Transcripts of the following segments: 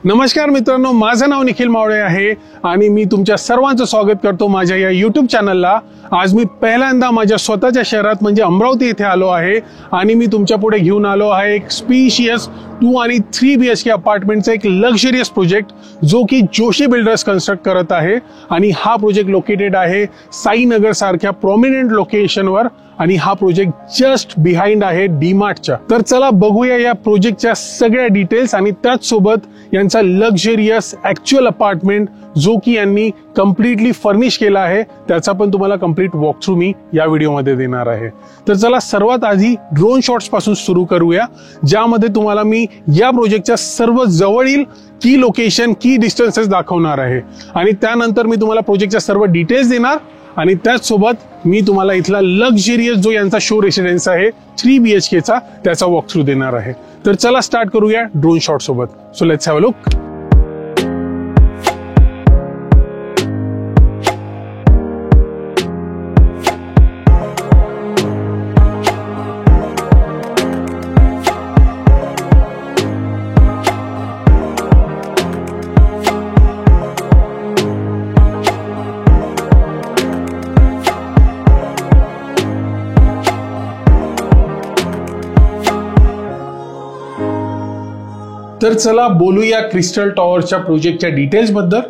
नमस्कार मित्रांनो, माझं नाव निखिल मावळे आहे आणि मी तुमच्या सर्वांचं स्वागत करतो माझ्या या YouTube चॅनलला। आज मी पहिल्यांदा माझ्या स्वतःच्या शहरात म्हणजे अमरावती येथे आलो आहे आणि मी तुमच्या पुढे घेऊन आलो आहे एक स्पेशियस 2 आणि 3 BHK अपार्टमेंटचा एक लक्झरियस प्रोजेक्ट जो की जोशी बिल्डर्स कंस्ट्रक्ट करत आहे आणि हा प्रोजेक्ट लोकेटेड आहे साईनगर सारख्या प्रॉमिनंट लोकेशनवर आणि हा प्रोजेक्ट जस्ट बिहाइंड आहे डीमार्टच्या। तर चला बघूया या प्रोजेक्टच्या सगळ्या डिटेल्स आणि त्याच सोबत यांचा लक्झरियस ऍक्च्युअल अपार्टमेंट जो की यांनी कम्प्लीटली फर्निश केला आहे त्याचा पण तुम्हाला कम्प्लीट वॉक थ्रू मी या व्हिडिओमध्ये देणार आहे। तर चला सर्वात आधी ड्रोन शॉट्स पासून सुरू करूया, ज्यामध्ये तुम्हाला मी या प्रोजेक्टच्या सर्व जवळील की लोकेशन की डिस्टन्सेस दाखवणार आहे आणि त्यानंतर मी तुम्हाला प्रोजेक्टच्या सर्व डिटेल्स देणार आणि त्याच सोबत मी तुम्हाला इथला लक्झरियस जो यांचा शो रेसिडेन्स आहे 3 BHK चा त्याचा वॉक थ्रू देणार आहे। तर चला स्टार्ट करूया ड्रोन शॉट सोबत। So let's have a look. तर चला बोलूया क्रिस्टल टॉवरच्या प्रोजेक्टच्या डिटेल्स बद्दल।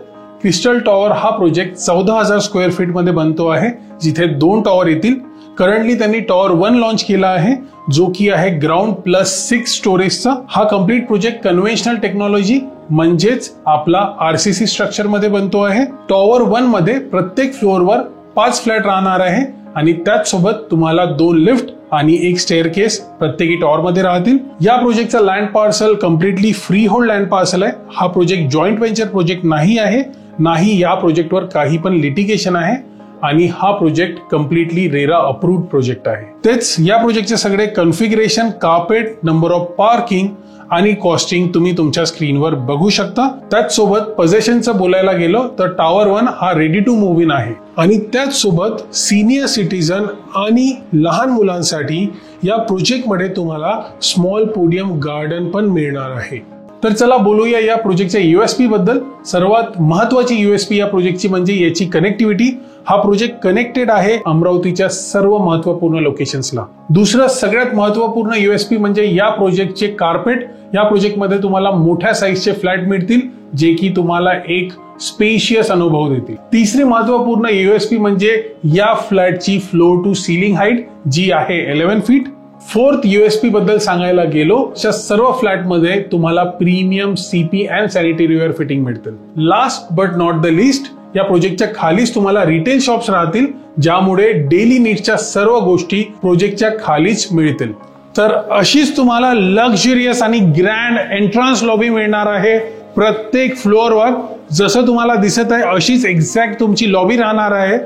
क्रिस्टल टॉवर हा प्रोजेक्ट 14,000 स्क्वेअर फीट मध्ये बनतो आहे, जिथे 2 टॉवर येतील। करंटली त्यांनी टॉवर 1 लॉन्च केला आहे जो की आहे ग्राउंड प्लस 6 स्टोरेजचा। हा कम्प्लीट प्रोजेक्ट कन्व्हेन्शनल टेक्नॉलॉजी म्हणजेच आपला RCC स्ट्रक्चर मध्ये बनतो आहे। टॉवर 1 मध्ये प्रत्येक फ्लोअरवर 5 फ्लॅट राहणार आहे आणि त्याच सोबत तुम्हाला 2 लिफ्ट आणि 1 स्टेअरकेस प्रत्येकी टॉवर मध्ये राहतील। या प्रोजेक्टचा land parcel completely free hold land parcel आहे। हा प्रोजेक्ट जॉईंट व्हेंचर प्रोजेक्ट नाही आहे, नाही या प्रोजेक्टवर काही पण लिटिगेशन आहे आणि हा project completely RERA approved project आहे। तेच या प्रोजेक्टचे सगळे configuration, carpet, number of parking आणि कॉस्टिंग तुम्ही तुमच्या स्क्रीनवर बघू शकता। त्याच सोबत पोझिशनचं बोलायला गेलो तर टॉवर 1 हा रेडी टू मूव्ह इन आहे आणि त्याच सोबत सिनियर सिटीजन आणि लहान मुलांसाठी या प्रोजेक्ट मध्ये तुम्हाला स्मॉल पोडियम गार्डन पण मिळणार आहे। तर चला बोलूया या प्रोजेक्टच्या USP बद्दल। सर्वात महत्वाची USP या प्रोजेक्टची म्हणजे याची कनेक्टिव्हिटी। हा प्रोजेक्ट कनेक्टेड आहे अमरावतीच्या सर्व महत्वपूर्ण लोकेशन्सला। दुसरं सगळ्यात महत्वपूर्ण USP म्हणजे या प्रोजेक्टचे कार्पेट। या प्रोजेक्टमध्ये तुम्हाला मोठ्या साईजचे फ्लॅट मिळतील जे की तुम्हाला एक स्पेशियस अनुभव देतील। तिसरी महत्वपूर्ण USP म्हणजे या फ्लॅटची फ्लोर टू सीलिंग हाईट जी आहे 11 फीट। फोर्थ USP बद्दल सांगायला गेलो तर सर्व फ्लॅट मध्ये तुम्हाला premium CP and sanitary ware fitting मिळतील। Last but not the list, या प्रोजेक्टच्या खालीच तुम्हाला रिटेल शॉप्स राहतील ज्यामुळे डेली नीड्सच्या सर्व गोष्टी प्रोजेक्टच्या खालीच मिळतील। तर अशीच तुम्हाला लक्झरियस आणि ग्रँड एंट्रन्स लॉबी मिळणार आहे प्रत्येक फ्लोअरवर। जसं तुम्हाला दिसत आहे अशीच एक्झॅक्ट तुमची लॉबी राहणार आहे।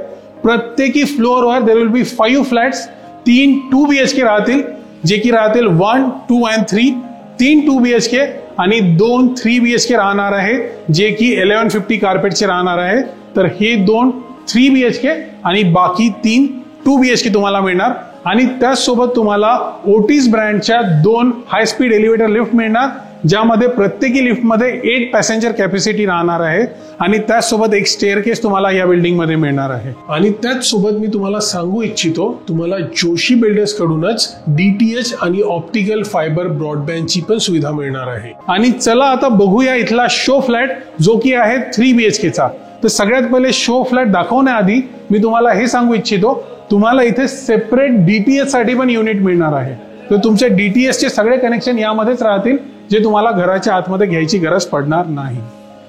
प्रत्येकी फ्लोअरवर there will be 5 flats. 3 2 BHK राहतील जे की राहतील 1, 2 and 3। 3 2 BHK आणि 2 3 BHK राहणार आहे जे की 1150 कार्पेटचे राहणार आहे। तर हे 2 3 BHK आणि बाकी 3 2 BHK तुम्हाला मिळणार आणि त्याच सोबत तुम्हाला ओटिस ब्रँडच्या 2 हाय स्पीड एलिव्हेटर लिफ्ट मिळणार ज्यामध्ये प्रत्येकी लिफ्टमध्ये 8 पॅसेंजर कॅपॅसिटी राहणार आहे आणि त्याच सोबत एक स्टेअरकेस तुम्हाला या बिल्डिंग मध्ये मिळणार आहे। आणि त्याच सोबत मी तुम्हाला सांगू इच्छितो तुम्हाला जोशी बिल्डर्स कडूनच DTH आणि ऑप्टिकल फायबर ब्रॉडबँडची पण सुविधा मिळणार आहे। आणि चला आता बघूया इथला शो फ्लॅट जो की आहे 3 BHK चा। तर सगळ्यात पहिले शो फ्लॅट दाखवण्याआधी मी तुम्हाला हे सांगू इच्छितो तुम्हाला इथे सेपरेट DTH साठी पण युनिट मिळणार आहे। तर तुमचे DTH चे सगळे कनेक्शन यामध्येच राहतील जे तुम्हाला घराच्या आतमध्ये घ्यायची गरज पडणार नाही।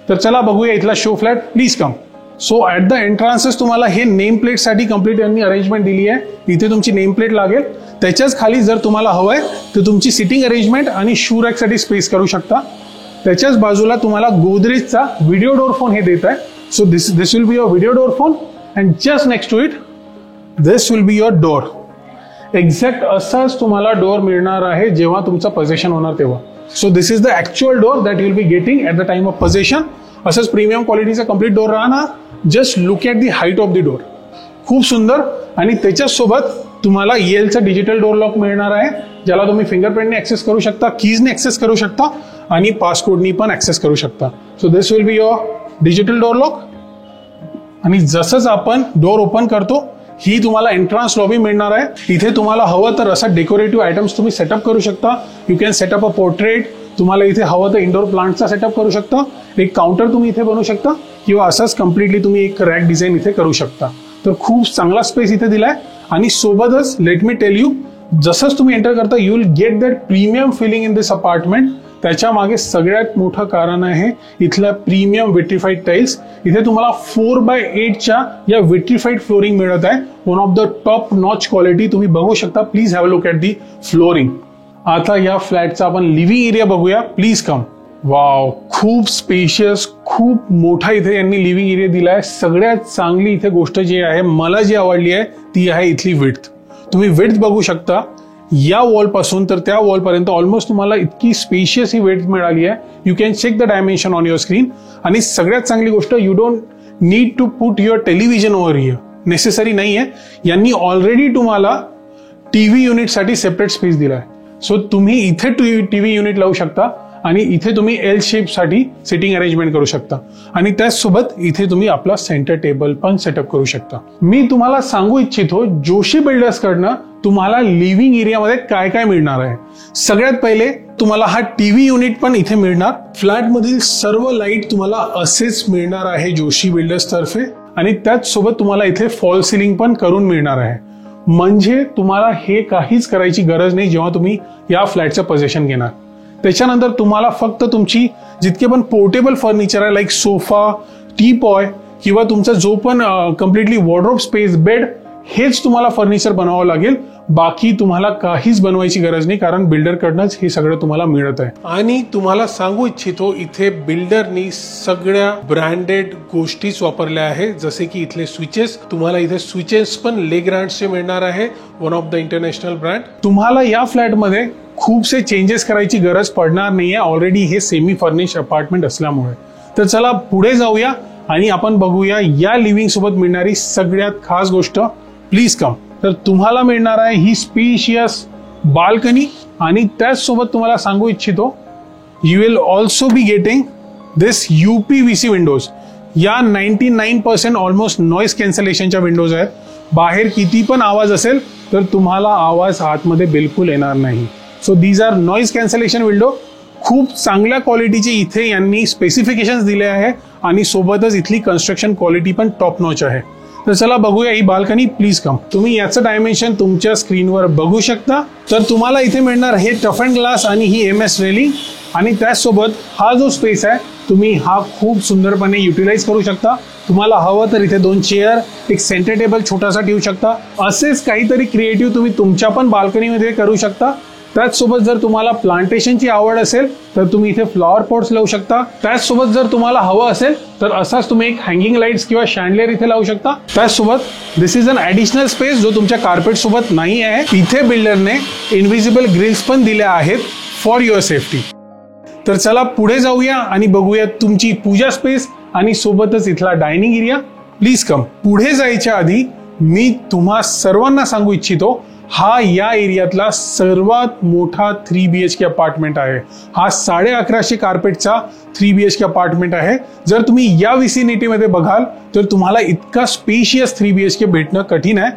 तर चला बघूया इथला show flat. Please come. So at the entrances तुम्हाला हे नेम प्लेट साठी कम्प्लीट यांनी अरेंजमेंट दिली आहे। इथे तुमची नेम प्लेट लागेल, त्याच्याच खाली जर तुम्हाला हवंय तर तुमची सिटिंग अरेंजमेंट आणि शू रॅक साठी स्पेस करू शकता। त्याच्याच बाजूला तुम्हाला गोदरेजचा व्हिडिओ डोर फोन हे देत आहे। So this will be your video door phone and just next to it this will be your door. Exact असाच तुम्हाला डोर मिळणार आहे जेव्हा तुमचा पोझिशन होणार तेव्हा। So this is the actual door that you'll be getting at the time of possession. असंच premium क्वालिटीचा कम्प्लीट डोर राहणार। Just look at the height of the door, खूप सुंदर। आणि त्याच्यासोबत तुम्हाला येलचा डिजिटल डोर लॉक मिळणार आहे ज्याला तुम्ही फिंगरप्रिंटने ऍक्सेस करू शकता, कीजने ऍक्सेस करू शकता आणि पासकोडनी पण ऍक्सेस करू शकता. So this will be your digital door lock. आणि जसंच आपण डोअर ओपन करतो ही तुम्हाला एंट्रन्स लॉबी मिळणार आहे. इथे तुम्हाला हवं तर असा डेकोरेटिव्ह आयटम्स तुम्ही सेटअप करू शकता. You can setup a portrait. तुम्हाला इथे हवं तर इंडोर प्लांटचा सेटअप करू शकता. एक काउंटर तुम्ही इथे बनवू शकता किंवा असंच कम्प्लिटली तुम्ही एक रॅक डिझाईन इथे करू शकता. तर खूप चांगला स्पेस इथे दिलाय. आणि सोबतच लेट मी टेल यू, जसंच तुम्ही एंटर करता you will get that premium feeling in this apartment. त्याच्या मागे सगळ्यात मोठं कारण आहे इथल्या प्रीमियम विट्रिफाईड टाइल्स. इथे तुम्हाला 4x8च्या या विट्रिफाईड फ्लोरिंग मिळत आहे. One of the top notch quality. तुम्ही बघू शकता. Please have a look at the flooring. आता या फ्लॅटचा आपण लिव्हिंग एरिया बघूया. Please come. वाव, खूप स्पेशियस, खूप मोठा इथे यांनी लिव्हिंग एरिया दिलाय. सगळ्यात चांगली इथे गोष्ट जी आहे, मला जी आवडली आहे ती आहे इथली विड्थ. तुम्ही विड्थ बघू शकता. या वॉल पासून तर त्या वॉल पर्यंत ऑलमोस्ट तुम्हाला इतकी स्पेशियस ही विड्थ मिळाली आहे. You can check the dimension on your screen. आणि सगळ्यात चांगली गोष्ट, you don't need to put your television over here. Necessary नाहीये. यांनी ऑलरेडी तुम्हाला टीव्ही युनिटसाठी सेपरेट स्पेस दिलाय. सो तुम्ही इथे टीव्ही युनिट लावू शकता आणि इथे तुम्ही एल शेप साठी सिटिंग अरेंजमेंट करू शकता. आणि त्याचसोबत इथे तुम्ही आपला सेंटर टेबल पण सेटअप करू शकता. मी तुम्हाला सांगू इच्छितो जोशी बिल्डर्स कडनं तुम्हाला लिव्हिंग एरियामध्ये काय काय मिळणार आहे. सगळ्यात पहिले तुम्हाला हा टीव्ही युनिट पण इथे मिळणार. फ्लॅट मधील सर्व लाईट तुम्हाला असेच मिळणार आहे जोशी बिल्डर्स तर्फे. आणि त्याचसोबत तुम्हाला इथे फॉल सिलिंग पण करून मिळणार आहे. म्हणजे तुम्हाला हे काहीच करायची गरज नाही जेव्हा तुम्ही या फ्लॅटचं पोझिशन घेणार. त्याच्यानंतर तुम्हाला फक्त तुमची जितके पण पोर्टेबल फर्निचर आहे, लाईक सोफा, टीपॉय किंवा तुमचा जो पण कम्प्लिटली वॉर्डरोब स्पेस, बेड, हेच तुम्हाला फर्निचर बनावं लागेल. बाकी तुम्हाला काहीच बनवायची गरज नाही, कारण बिल्डरकडनंच हे सगळं तुम्हाला मिळत आहे. आणि तुम्हाला सांगू इच्छितो इथे बिल्डरनी सगळ्या ब्रँडेड गोष्टीच वापरल्या आहेत. जसे की इथले स्विचेस, तुम्हाला इथे स्विचेस पण लेग्रँडचे मिळणार आहे, one of the international brand. तुम्हाला या फ्लॅटमध्ये खूपसे चेंजेस करायची गरज पडणार नाहीये. ऑलरेडी हे सेमी फर्निश अपार्टमेंट असल्यामुळे. तर चला पुढे जाऊया आणि आपण बघूया या लिव्हिंग सोबत मिळणारी सगळ्यात खास गोष्ट. Please come. तर तुम्हाला मिळणार आहे ही स्पेशियस बाल्कनी. आणि त्याचसोबत तुम्हाला सांगू इच्छितो you will also be getting this UPVC Windows. या 99% ऑलमोस्ट नॉइस कॅन्सलेशनच्या विंडोज आहेत. बाहेर किती पण आवाज असेल तर तुम्हाला आवाज आतमध्ये बिलकुल येणार नाही. So these are noise cancellation window. खूप चांगल्या क्वालिटीचे इथे यांनी स्पेसिफिकेशन्स दिले आहे आणि सोबतच इथली कन्स्ट्रक्शन क्वालिटी पण टॉप नॉच आहे. तर चला बघूया ही बाल्कनी. Please come. तुम्ही याचं डायमेन्शन तुमच्या स्क्रीनवर बघू शकता. तर तुम्हाला इथे मिळणार हे टफ अँड ग्लास आणि ही MS रेलिंग. आणि त्याचसोबत हा जो स्पेस आहे तुम्ही हा खूप सुंदरपणे युटिलाइज करू शकता. तुम्हाला हवं तर इथे 2 चेअर, एक सेंटर टेबल छोटासा ठेवू शकता. असेच काहीतरी क्रिएटिव्ह तुम्ही तुमच्या पण बाल्कनीमध्ये करू शकता. त्याचसोबत जर तुम्हाला प्लांटेशनची आवड असेल तर तुम्ही इथे फ्लॉवर पॉट्स लावू शकता. त्याचसोबत जर तुम्हाला हवं असेल तर असाच तुम्ही एक हँगिंग लाईट्स किंवा शँडलियर इथे लावू शकता. त्याचसोबत दिस इज अन ॲडिशनल स्पेस जो तुमच्या कार्पेट सोबत नाही आहे. इथे बिल्डरने इन्व्हिजिबल ग्रिल्स पण दिल्या आहेत फॉर युअर सेफ्टी. तर चला पुढे जाऊया आणि बघूया तुमची पूजा स्पेस आणि सोबतच इथला डायनिंग एरिया. प्लीज कम. पुढे जायच्या आधी मी तुम्हा सर्वांना सांगू इच्छितो हा या एरियातला सर्वात मोठा 3 BHK अपार्टमेंट आहे. हा 1150 कार्पेटचा 3 BHK अपार्टमेंट आहे. जर तुम्ही या विसिनिटीमध्ये बघाल तर तुम्हाला इतका स्पेशियस 3 BHK भेटणं कठीण आहे.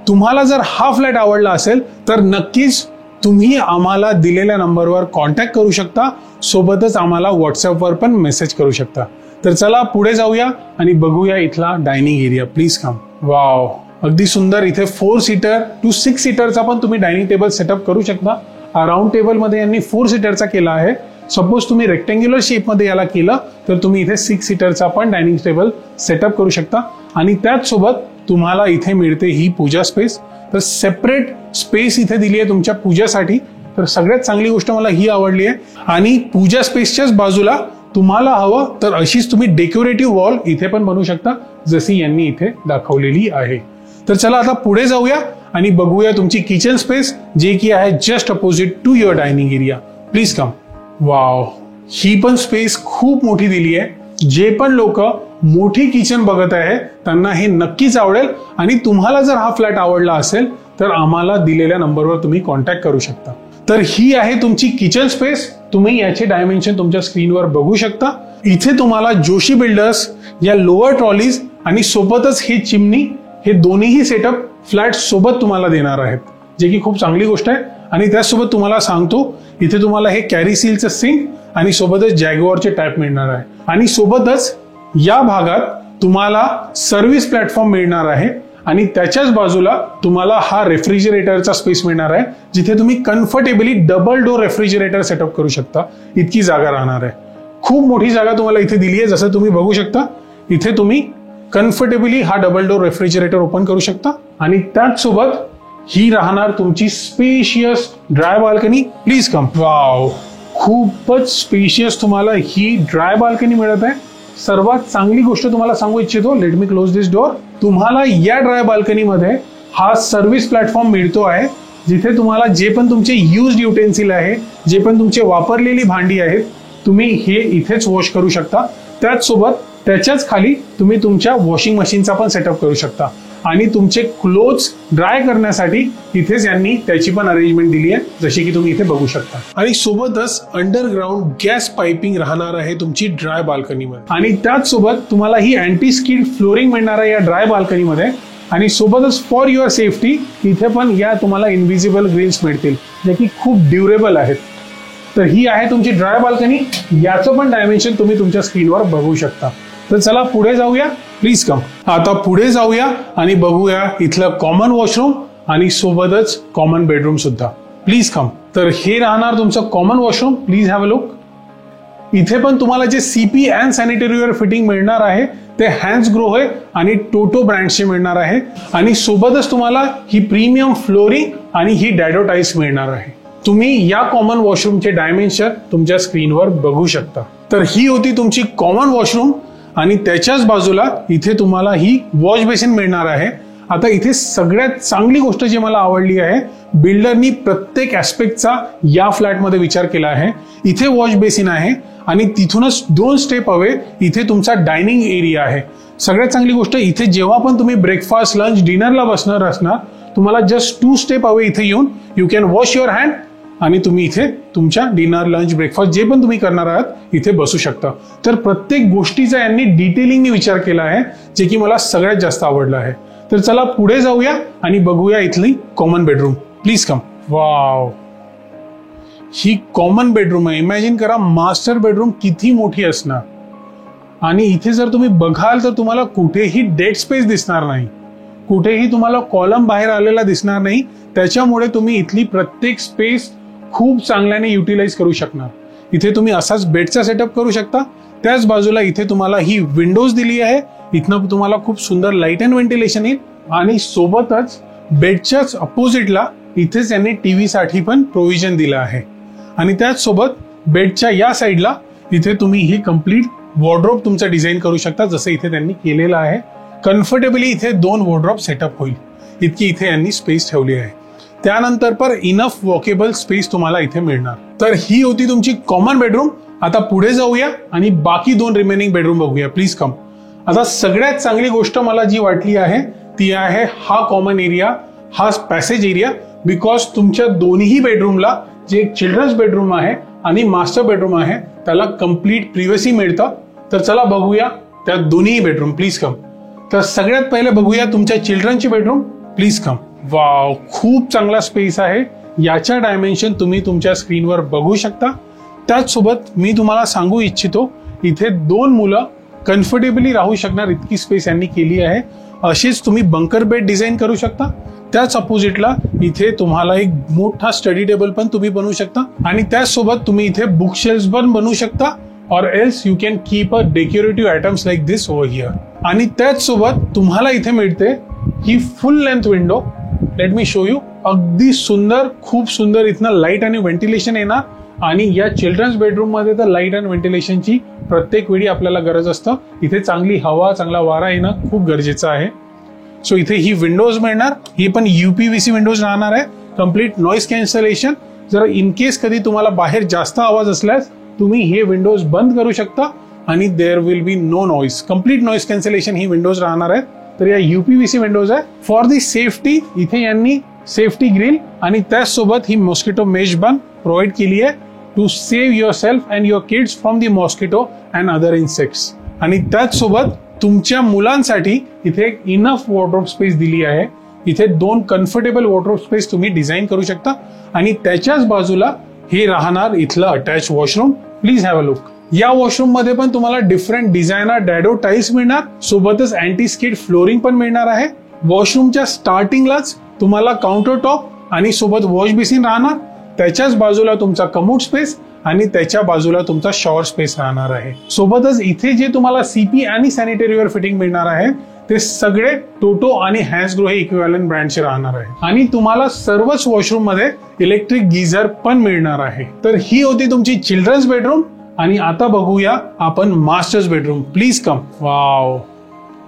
तुम्हाला जर हा फ्लॅट आवडला असेल तर नक्कीच तुम्ही आम्हाला दिलेल्या नंबरवर कॉन्टॅक्ट करू शकता. सोबतच आम्हाला व्हॉट्सअपवर पण मेसेज करू शकता. तर चला पुढे जाऊया आणि बघूया इथला dining area. Please come. Wow, अगदी सुंदर. इथे 4 सीटर टू 6 सीटरचा पण तुम्ही डायनिंग टेबल सेटअप करू शकता. राऊंड टेबल मध्ये यांनी 4 सीटरचा केला आहे. सपोज तुम्ही रेक्टेंग्युलर शेपमध्ये याला केलं तर तुम्ही इथे 6 सीटरचा पण डायनिंग टेबल सेटअप करू शकता. आणि त्याचसोबत तुम्हाला इथे मिळते ही पूजा स्पेस. तर सेपरेट स्पेस इथे दिली आहे तुमच्या पूजासाठी. तर सगळ्यात चांगली गोष्ट मला ही आवडली आहे. आणि पूजा स्पेसच्याच बाजूला तुम्हाला हवं तर अशीच तुम्ही डेकोरेटिव्ह वॉल इथे पण बनवू शकता जशी यांनी इथे दाखवलेली आहे. तर चला आता पुढे जाऊया आणि बघूया तुमची किचन स्पेस जे की आहे just opposite to your dining area. Please come. Wow, ही पण स्पेस खूप मोठी दिली आहे. जे पण लोक मोठी किचन बघत आहे त्यांना हे नक्कीच आवडेल. आणि तुम्हाला जर हा फ्लॅट आवडला असेल तर आम्हाला दिलेल्या नंबरवर तुम्ही कॉन्टॅक्ट करू शकता. तर ही आहे तुमची किचन स्पेस. तुम्ही याचे डायमेन्शन तुमच्या स्क्रीनवर बघू शकता. इथे तुम्हाला जोशी बिल्डर्स या लोअर ट्रॉलीज आणि सोबतच ही चिमनी, हे दोन्हीही सेटअप फ्लॅट सोबत तुम्हाला देणार आहेत, जे की खूप चांगली गोष्ट आहे. आणि त्याचसोबत तुम्हाला सांगतो, इथे तुम्हाला हे कॅरी सीलचं सिंक आणि सोबतच जॅग्युआरचे टॅप मिळणार आहे. आणि सोबतच या भागात तुम्हाला सर्व्हिस प्लॅटफॉर्म मिळणार आहे आणि त्याच्याच बाजूला तुम्हाला हा रेफ्रिजरेटरचा स्पेस मिळणार आहे, जिथे तुम्ही comfortably double door refrigerator setup करू शकता. इतकी जागा राहणार आहे. खूप मोठी जागा तुम्हाला इथे दिली आहे. जसं तुम्ही बघू शकता, इथे तुम्ही कम्फर्टेबली हा डबल डोर रेफ्रिजरेटर ओपन करू शकता. आणि त्याचसोबत ही राहणार तुमची spacious dry balcony. Please come. Wow, खूपच स्पेशियस तुम्हाला ही ड्राय बाल्कनी मिळत आहे. सर्वात चांगली गोष्ट तुम्हाला सांगू इच्छितो, लेट मी क्लोज दिस डोर. तुम्हाला या ड्राय बाल्कनीमध्ये हा सर्व्हिस प्लॅटफॉर्म मिळतो आहे, जिथे तुम्हाला जे पण तुमचे युज्ड युटेन्सिल आहे, जे पण तुमचे वापरलेली भांडी आहेत, तुम्ही हे इथेच वॉश करू शकता. त्याचसोबत त्याच्याच खाली तुम्ही तुमच्या वॉशिंग मशीनचा पण सेटअप करू शकता. आणि तुमचे क्लोथ्स ड्राय करण्यासाठी इथेच यांनी त्याची पण अरेंजमेंट दिली आहे, जशी की तुम्ही इथे बघू शकता. आणि सोबतच अंडरग्राउंड गॅस पाइपिंग राहणार आहे तुमची ड्राय बाल्कनीमध्ये. आणि त्याचसोबत तुम्हाला ही अँटी स्किड फ्लोरिंग मिळणार आहे या ड्राय बाल्कनीमध्ये. आणि सोबतच फॉर युअर सेफ्टी इथे पण या तुम्हाला इनव्हिजिबल ग्रिल्स मिळतील, जे की खूप ड्युरेबल आहेत. तर ही आहे तुमची ड्राय बाल्कनी. याचं पण डायमेन्शन तुम्ही तुमच्या स्क्रीनवर बघू शकता. तर चला पुढे जाऊया. Please come. आता पुढे जाऊया आणि बघूया इथलं कॉमन वॉशरूम आणि सोबतच कॉमन बेडरूम सुद्धा. Please come. तर हे राहणार तुमचं common washroom. Please have a look. इथे पण तुम्हाला जे सीपी अँड सॅनिटरीवेअर फिटिंग मिळणार आहे ते हॅन्ड्सग्रो आणि टोटो ब्रँडचे मिळणार आहे. आणि सोबतच तुम्हाला ही प्रीमियम फ्लोरिंग आणि ही डॅडो टाईल्स मिळणार आहे. तुम्ही या कॉमन वॉशरूमचे डायमेन्शन तुमच्या स्क्रीनवर बघू शकता. तर ही होती तुमची कॉमन वॉशरूम. आणि त्याच्याच बाजूला इथे तुम्हाला ही वॉश बेसिन मिळणार आहे. आता इथे सगळ्यात चांगली गोष्ट जी मला आवडली आहे, बिल्डरनी प्रत्येक ऍस्पेक्टचा या फ्लॅटमध्ये विचार केला आहे. इथे वॉश बेसिन आहे आणि तिथूनच 2 स्टेप अवे इथे तुमचा डायनिंग एरिया आहे. सगळ्यात चांगली गोष्ट, इथे जेव्हा पण तुम्ही ब्रेकफास्ट, लंच, डिनरला बसणार असणार, तुम्हाला जस्ट 2 स्टेप अवे इथे येऊन you can wash your hand आणि तुम्ही इथे तुमच्या डिनर, लंच, ब्रेकफास्ट जे पण तुम्ही करणार आहात इथे बसू शकता. तर प्रत्येक गोष्टीचा यांनी डिटेलिंगनी विचार केला आहे, जे की मला सगळ्यात जास्त आवडलं आहे. तर चला पुढे जाऊया आणि बघूया इथली common bedroom. Please come. Wow, he common bedroom आहे. इमॅजिन करा, मास्टर बेडरूम किती मोठी असणार. आणि इथे जर तुम्ही बघाल तर तुम्हाला कुठेही डेड स्पेस दिसणार नाही, कुठेही तुम्हाला कॉलम बाहेर आलेला दिसणार नाही. त्याच्यामुळे तुम्ही इथली प्रत्येक स्पेस खूप चांगल्याने युटिलाइज करू शकणार. इथे तुम्ही असाच बेडचा सेटअप करू शकता. त्याच बाजूला इथे तुम्हाला ही विंडोज दिली आहे. इथनं तुम्हाला खूप सुंदर लाईट अँड व्हेंटिलेशन येईल. आणि सोबतच बेडच्याच अपोजिटला इथेच यांनी टीव्ही साठी पण प्रोव्हिजन दिलं आहे. आणि त्याच सोबत बेडच्या या साईडला इथे तुम्ही ही कम्प्लीट वॉर्डरोब तुमचं डिझाईन करू शकता, जसं इथे त्यांनी केलेलं आहे. कम्फर्टेबली इथे 2 वॉर्डरोब सेटअप होईल इतकी इथे यांनी स्पेस ठेवली आहे. त्यानंतर पर इनफ वॉकेबल स्पेस तुम्हाला इथे मिळणार. तर ही होती तुमची कॉमन बेडरूम. आता पुढे जाऊया आणि बाकी 2 रिमेनिंग बेडरूम बघूया. Please come. आता सगळ्यात चांगली गोष्ट मला जी वाटली आहे ती आहे हा कॉमन एरिया, हा पॅसेज एरिया. बिकॉज तुमच्या दोन्ही बेडरूमला जे चिल्ड्रन्स बेडरूम आहे आणि मास्टर बेडरूम आहे त्याला कम्प्लीट प्रिव्हसी मिळतं. तर चला बघूया त्या दोन्ही बेडरूम. Please come. तर सगळ्यात पहिले बघूया तुमच्या चिल्ड्रनची बेडरूम. Please come. वाव, खूप चांगला स्पेस आहे. याच्या डायमेन्शन तुम्ही तुमच्या स्क्रीनवर बघू शकता. त्याचसोबत मी तुम्हाला सांगू इच्छितो, इथे 2 मुलं कम्फर्टेबली राहू शकणार इतकी स्पेस यांनी केली आहे. अशीच तुम्ही बंकर बेड डिझाईन करू शकता. त्याच अपोजिटला इथे तुम्हाला एक मोठा स्टडी टेबल पण तुम्ही बनवू शकता. आणि त्याचसोबत तुम्ही इथे बुक शेल्फ पण बनवू शकता. or else you can keep a decorative items like this over here. आणि त्याच सोबत तुम्हाला इथे मिळते ही full length window. Let me show you. अगदी सुंदर, खूप सुंदर इथनं लाईट आणि व्हेंटिलेशन येणार. आणि या चिल्ड्रन्स बेडरूम मध्ये तर लाईट अँड व्हेंटिलेशनची प्रत्येक वेळी आपल्याला गरज असतं. इथे चांगली हवा, चांगला वारा येणं खूप गरजेचं आहे. सो इथे ही विंडोज मिळणार. ही पण UPVC विंडोज राहणार आहे. Complete noise cancellation. जर इन केस कधी तुम्हाला बाहेर जास्त आवाज असल्यास तुम्ही हे विंडोज बंद करू शकता आणि there will be no noise. Complete noise cancellation ही विंडोज राहणार आहे. तर या UPVC विंडोज आहे. फॉर दी सेफ्टी इथे यांनी सेफ्टी ग्रिल आणि त्याचसोबत ही मॉस्किटो मेश बान प्रोव्हाइड केली आहे to save your self and your kids from the mosquito and other insects. आणि त्याचसोबत तुमच्या मुलांसाठी इथे एक इनफ वॉर्डरोब स्पेस दिली आहे. इथे 2 कम्फर्टेबल वॉर्डरोब स्पेस तुम्ही डिझाईन करू शकता आणि त्याच्याच बाजूला हे राहणार इथलं attach washroom. Please have a look. या वॉशरूम मध्ये पण तुम्हाला डिफरंट डिझायनर डॅडो टाईल्स मिळणार, सोबतच अँटी स्किड फ्लोरिंग पण मिळणार आहे. वॉशरूमच्या स्टार्टिंगलाच तुम्हाला काउंटर टॉप आणि सोबत वॉश बेसिन राहणार. त्याच्याच बाजूला तुमचा कमोड स्पेस आणि त्याच्या बाजूला तुमचा शॉवर स्पेस राहणार आहे. सोबतच इथे जे तुम्हाला सीपी आणि सॅनिटरीवेअर फिटिंग मिळणार आहे ते सगळे टोटो आणि हॅन्सग्रो हे इक्विव्हॅलंट ब्रँडचे राहणार आहे. आणि तुम्हाला सर्वच वॉशरूम मध्ये इलेक्ट्रिक गीझर पण मिळणार आहे. तर ही होती तुमची चिल्ड्रन्स बेडरूम. आणि आता बघूया आपण masters bedroom. Please come. Wow,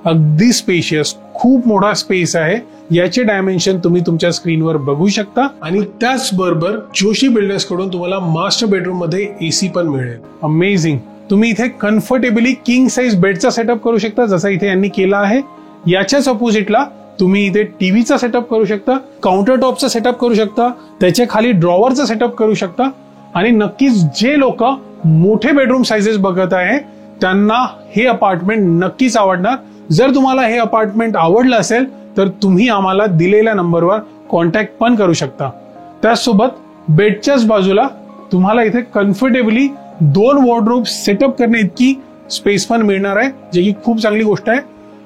अगदी स्पेशियस, खूप मोठा स्पेस आहे. याचे डायमेन्शन तुम्ही तुमच्या स्क्रीनवर बघू शकता. आणि त्याचबरोबर जोशी बिल्डर्स कडून तुम्हाला मास्टर बेडरूम मध्ये एसी पण मिळेल. अमेझिंग. तुम्ही इथे कम्फर्टेबली किंग साइज बेडचा सेटअप करू शकता जसा इथे यांनी केला आहे. याच्याच अपोजिटला तुम्ही इथे टीव्हीचा सेटअप करू शकता, काउंटर टॉपचा सेटअप करू शकता, त्याच्या खाली ड्रॉवरचा सेटअप करू शकता. आणि नक्कीच जे लोक मोठे बेडरूम साइजेस बघत आहे त्यांना हे अपार्टमेंट नक्कीच आवडणार. जर तुम्हाला हे अपार्टमेंट आवडलं असेल तर तुम्ही आम्हाला दिलेल्या नंबरवर कॉन्टॅक्ट पण करू शकता. त्याचसोबत बेडच्याच बाजूला तुम्हाला इथे कम्फर्टेबली 2 वॉर्डरोब सेटअप करणे इतकी स्पेस पण मिळणार आहे, जे की खूप चांगली गोष्ट आहे.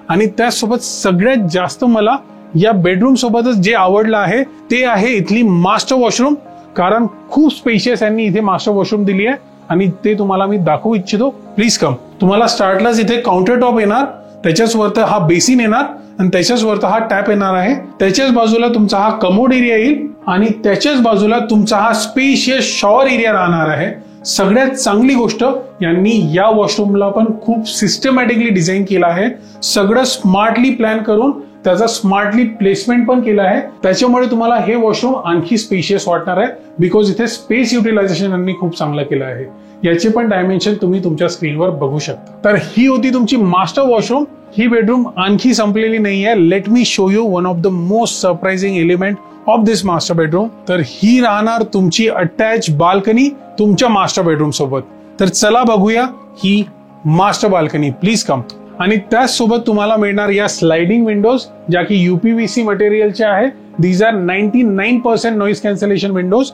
आणि त्याचसोबत सगळ्यात जास्त मला या बेडरूम सोबतच जे आवडलं आहे ते आहे इथली मास्टर वॉशरूम. कारण खूप स्पेशियस यांनी इथे मास्टर वॉशरूम दिली आहे आणि ते तुम्हाला मी दाखवू इच्छितो. Please come. तुम्हाला स्टार्टलाच इथे काउंटर टॉप येणार, त्याच्याच वरती हा बेसिन येणार आणि त्याच्याच वरती हा टॅप येणार आहे. त्याच्याच बाजूला तुमचा हा कमोड एरिया येईल आणि त्याच्याच बाजूला तुमचा हा स्पेशियस शॉवर एरिया राहणार आहे. सगळ्यात चांगली गोष्ट यांनी या वॉशरूमला पण खूप सिस्टमॅटिकली डिझाईन केलं आहे. सगळं स्मार्टली प्लॅन करून त्याचा स्मार्टली प्लेसमेंट पण केलं आहे. त्याच्यामुळे तुम्हाला हे वॉशरूम आणखी स्पेशियस वाटणार आहे बिकॉज इथे स्पेस युटिलायझेशन यांनी खूप चांगलं केलं आहे. याचे पण डायमेन्शन तुम्ही तुमच्या स्क्रीनवर बघू शकता. तर ही होती तुमची मास्टर वॉशरूम. ही बेडरूम आणखी संपलेली नाहीये. Late me show you one of the most surprising element of this master bedroom. तर ही राहणार तुमची अटॅच बाल्कनी तुमच्या मास्टर बेडरूम सोबत. तर चला बघूया ही मास्टर बाल्कनी. Please come. आणि त्याचसोबत तुम्हाला मिळणार या स्लाइडिंग विंडोज ज्या की UPVC मटेरियलच्या आहेत. These are 99% noise cancellation windows.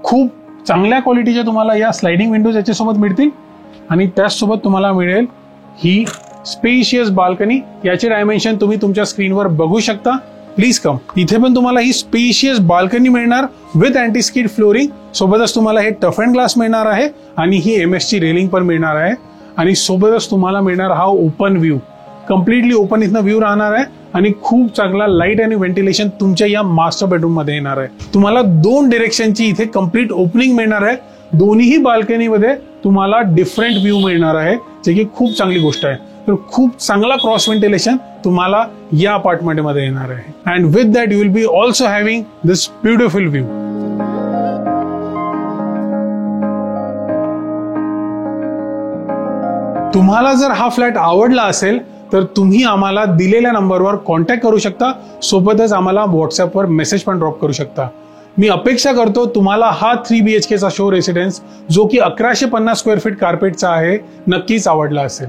खूप चांगल्या क्वालिटीच्या तुम्हाला या स्लाइडिंग विंडोज याच्यासोबत मिळतील. आणि त्याचसोबत तुम्हाला मिळेल ही स्पेशियस बाल्कनी. याचे डायमेन्शन तुम्ही तुमच्या स्क्रीनवर बघू शकता. Please come. इथे पण तुम्हाला ही स्पेशियस बाल्कनी मिळणार विथ अँटी स्किड फ्लोरिंग. सोबतच तुम्हाला हे टफ अँड ग्लास मिळणार आहे आणि ही MS ची रेलिंग पण मिळणार आहे. आणि सोबतच तुम्हाला मिळणार हा ओपन व्ह्यू. कम्प्लिटली ओपन इथनं व्ह्यू राहणार आहे आणि खूप चांगला लाईट आणि व्हेंटिलेशन तुमच्या या मास्टर बेडरूम मध्ये येणार आहे. तुम्हाला 2 डिरेक्शनची इथे कम्प्लीट ओपनिंग मिळणार आहे. दोन्ही बाल्कनीमध्ये तुम्हाला डिफरंट व्ह्यू मिळणार आहे, जे की खूप चांगली गोष्ट आहे. तर खूप चांगला क्रॉस व्हेंटिलेशन तुम्हाला या अपार्टमेंटमध्ये येणार आहे. And with that you will be also having this beautiful view. तुम्हाला जर हा फ्लॅट आवडला असेल तर तुम्ही आम्हाला दिलेल्या नंबरवर कॉन्टॅक्ट करू शकता. सोबतच आम्हाला व्हॉट्सअपवर मेसेज पण ड्रॉप करू शकता. मी अपेक्षा करतो तुम्हाला हा 3 BHK चा शो रेसिडेन्स जो की 1150 स्क्वेअर फीट कार्पेटचा आहे नक्कीच आवडला असेल.